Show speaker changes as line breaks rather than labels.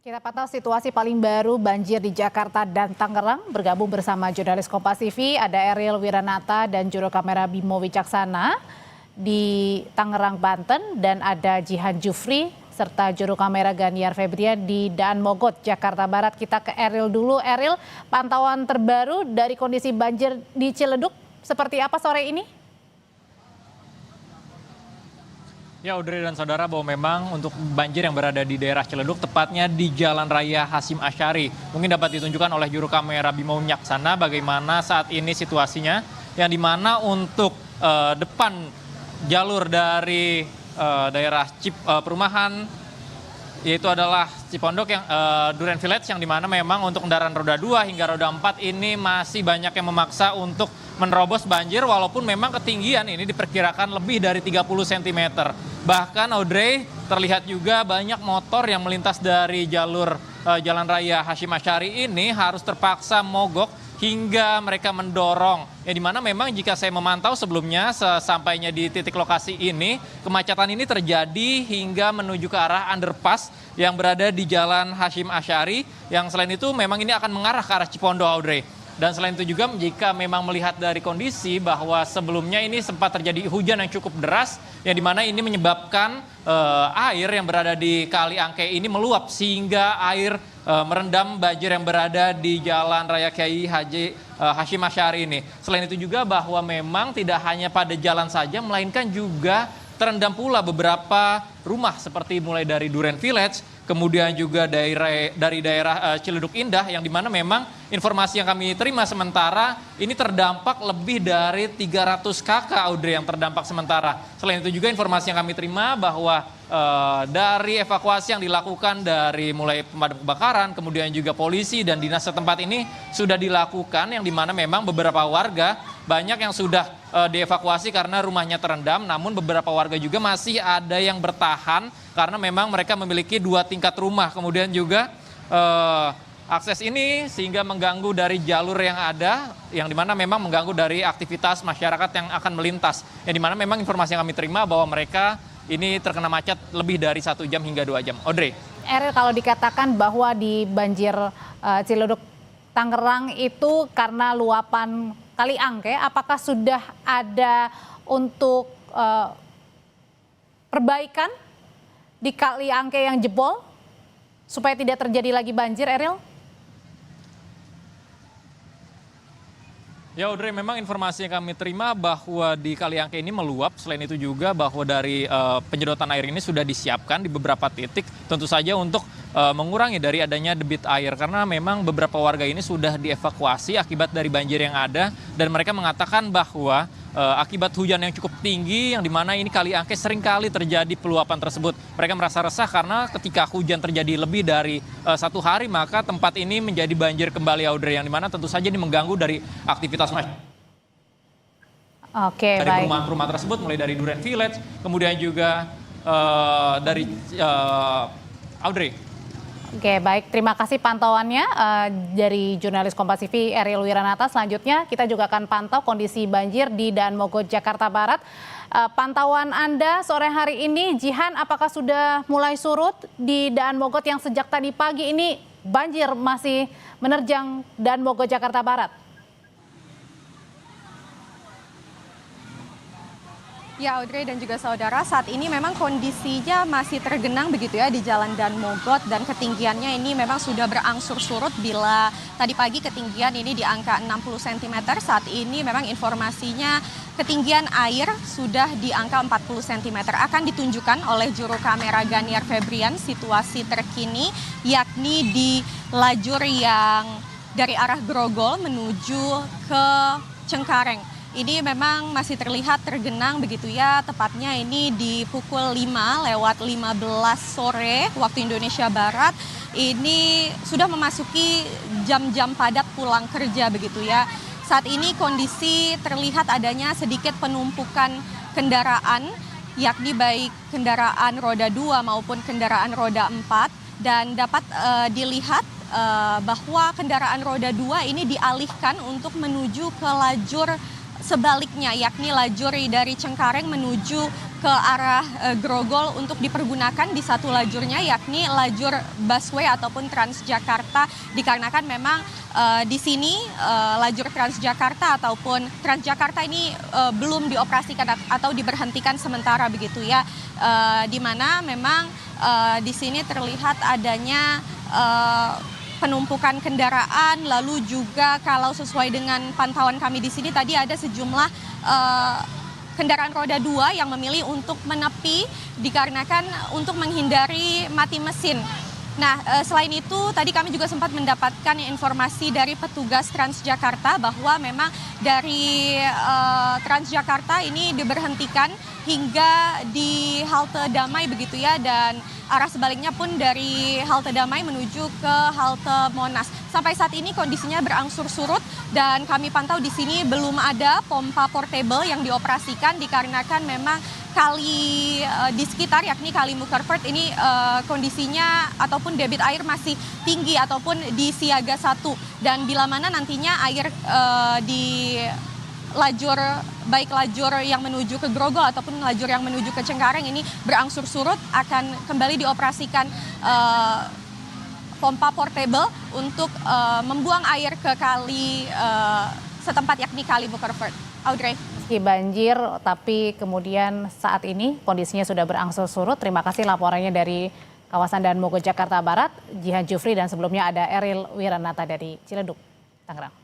Kita pantau situasi paling baru banjir di Jakarta dan Tangerang. Bergabung bersama jurnalis Kompas TV, ada Ariel Wiranata dan juru kamera Bimo Wicaksana di Tangerang, Banten. Dan ada Jihan Jufri serta juru kamera Ganiar Febrian di Daan Mogot, Jakarta Barat. Kita ke Ariel dulu. Ariel, pantauan terbaru dari kondisi banjir di Ciledug seperti apa sore ini?
Ya, Audrey dan saudara, bahwa memang untuk banjir yang berada di daerah Ciledug, tepatnya di Jalan Raya Hasyim Asyari, mungkin dapat ditunjukkan oleh juru kamera Bimo Wicaksana bagaimana saat ini situasinya, yang dimana untuk depan jalur dari daerah perumahan, yaitu adalah Cipondok yang Duren Village, yang dimana memang untuk kendaraan roda 2 hingga roda 4 ini masih banyak yang memaksa untuk menerobos banjir, walaupun memang ketinggian ini diperkirakan lebih dari 30 cm. Bahkan Audrey, terlihat juga banyak motor yang melintas dari jalur Jalan Raya Hasyim Asyari ini harus terpaksa mogok hingga mereka mendorong. Yang dimana memang jika saya memantau sebelumnya, sesampainya di titik lokasi ini, kemacetan ini terjadi hingga menuju ke arah underpass yang berada di Jalan Hasyim Asyari, yang selain itu memang ini akan mengarah ke arah Cipondo, Audrey. Dan selain itu juga jika memang melihat dari kondisi bahwa sebelumnya ini sempat terjadi hujan yang cukup deras, yang dimana ini menyebabkan air yang berada di Kali Angke ini meluap sehingga air merendam banjir yang berada di Jalan Raya Kiai Haji Hasyim Asyari ini. Selain itu juga bahwa memang tidak hanya pada jalan saja, melainkan juga terendam pula beberapa rumah seperti mulai dari Duren Village, kemudian juga dari daerah Ciledug Indah, yang dimana memang informasi yang kami terima sementara ini terdampak lebih dari 300 kakak, Audrey, yang terdampak sementara. Selain itu juga informasi yang kami terima bahwa dari evakuasi yang dilakukan dari mulai pemadam kebakaran, kemudian juga polisi dan dinas setempat ini sudah dilakukan, yang dimana memang beberapa warga banyak yang sudah dievakuasi karena rumahnya terendam, namun beberapa warga juga masih ada yang bertahan karena memang mereka memiliki 2 tingkat rumah. Kemudian juga akses ini sehingga mengganggu dari jalur yang ada, yang dimana memang mengganggu dari aktivitas masyarakat yang akan melintas. Yang dimana memang informasi yang kami terima bahwa mereka ini terkena macet lebih dari 1 jam hingga 2 jam. Audrey.
Ariel, kalau dikatakan bahwa di banjir Ciledug Tangerang itu karena luapan Kali Angke, apakah sudah ada untuk perbaikan di Kali Angke yang jebol supaya tidak terjadi lagi banjir, Ariel?
Ya, Audrey, memang informasi yang kami terima bahwa di Kali Angke ini meluap. Selain itu juga bahwa dari penyedotan air ini sudah disiapkan di beberapa titik, tentu saja untuk mengurangi dari adanya debit air, karena memang beberapa warga ini sudah dievakuasi akibat dari banjir yang ada, dan mereka mengatakan bahwa akibat hujan yang cukup tinggi, yang dimana ini Kali Angke seringkali terjadi peluapan tersebut. Mereka merasa resah karena ketika hujan terjadi lebih dari 1 hari, maka tempat ini menjadi banjir kembali, Audrey, yang dimana tentu saja ini mengganggu dari aktivitas masyarakat.
Oke,
dari
baik.
perumahan-perumahan tersebut, mulai dari Duren Village, kemudian juga dari Audrey.
Oke, baik. Terima kasih pantauannya dari jurnalis Kompas TV Ariel Wiranata. Selanjutnya kita juga akan pantau kondisi banjir di Daan Mogot, Jakarta Barat. Pantauan Anda sore hari ini, Jihan, apakah sudah mulai surut di Daan Mogot yang sejak tadi pagi ini banjir masih menerjang Daan Mogot, Jakarta Barat?
Ya, Audrey dan juga saudara, saat ini memang kondisinya masih tergenang begitu ya di Jalan Daan Mogot, dan ketinggiannya ini memang sudah berangsur surut. Bila tadi pagi ketinggian ini di angka 60 cm, saat ini memang informasinya ketinggian air sudah di angka 40 cm. Akan ditunjukkan oleh juru kamera Ganiar Febrian situasi terkini, yakni di lajur yang dari arah Grogol menuju ke Cengkareng. Ini memang masih terlihat tergenang begitu ya, tepatnya ini di pukul 5:15 sore waktu Indonesia Barat. Ini sudah memasuki jam-jam padat pulang kerja begitu ya. Saat ini kondisi terlihat adanya sedikit penumpukan kendaraan, yakni baik kendaraan roda 2 maupun kendaraan roda 4, dan dapat dilihat bahwa kendaraan roda 2 ini dialihkan untuk menuju ke lajur sebaliknya, yakni lajur dari Cengkareng menuju ke arah Grogol untuk dipergunakan di satu lajurnya, yakni lajur busway ataupun Transjakarta, dikarenakan memang di sini lajur Transjakarta ataupun Transjakarta ini belum dioperasikan atau diberhentikan sementara begitu ya, di mana memang di sini terlihat adanya penumpukan kendaraan, lalu juga kalau sesuai dengan pantauan kami di sini tadi ada sejumlah kendaraan roda 2 yang memilih untuk menepi dikarenakan untuk menghindari mati mesin. Nah, selain itu tadi kami juga sempat mendapatkan informasi dari petugas Transjakarta bahwa memang dari Transjakarta ini diberhentikan hingga di halte Damai begitu ya, dan arah sebaliknya pun dari halte Damai menuju ke halte Monas. Sampai saat ini kondisinya berangsur surut dan kami pantau di sini belum ada pompa portable yang dioperasikan dikarenakan memang kali di sekitar yakni Kali Mukerford ini kondisinya ataupun debit air masih tinggi ataupun di siaga 1, dan bila mana nantinya air di lajur baik lajur yang menuju ke Grogol ataupun lajur yang menuju ke Cengkareng ini berangsur surut akan kembali dioperasikan pompa portable untuk membuang air ke kali setempat yakni Kali Mukerford. Audrey.
Meski banjir, tapi kemudian saat ini kondisinya sudah berangsur surut. Terima kasih laporannya dari kawasan Danmogot, Jakarta Barat, Jihan Jufri, dan sebelumnya ada Eril Wiranata dari Ciledug, Tangerang.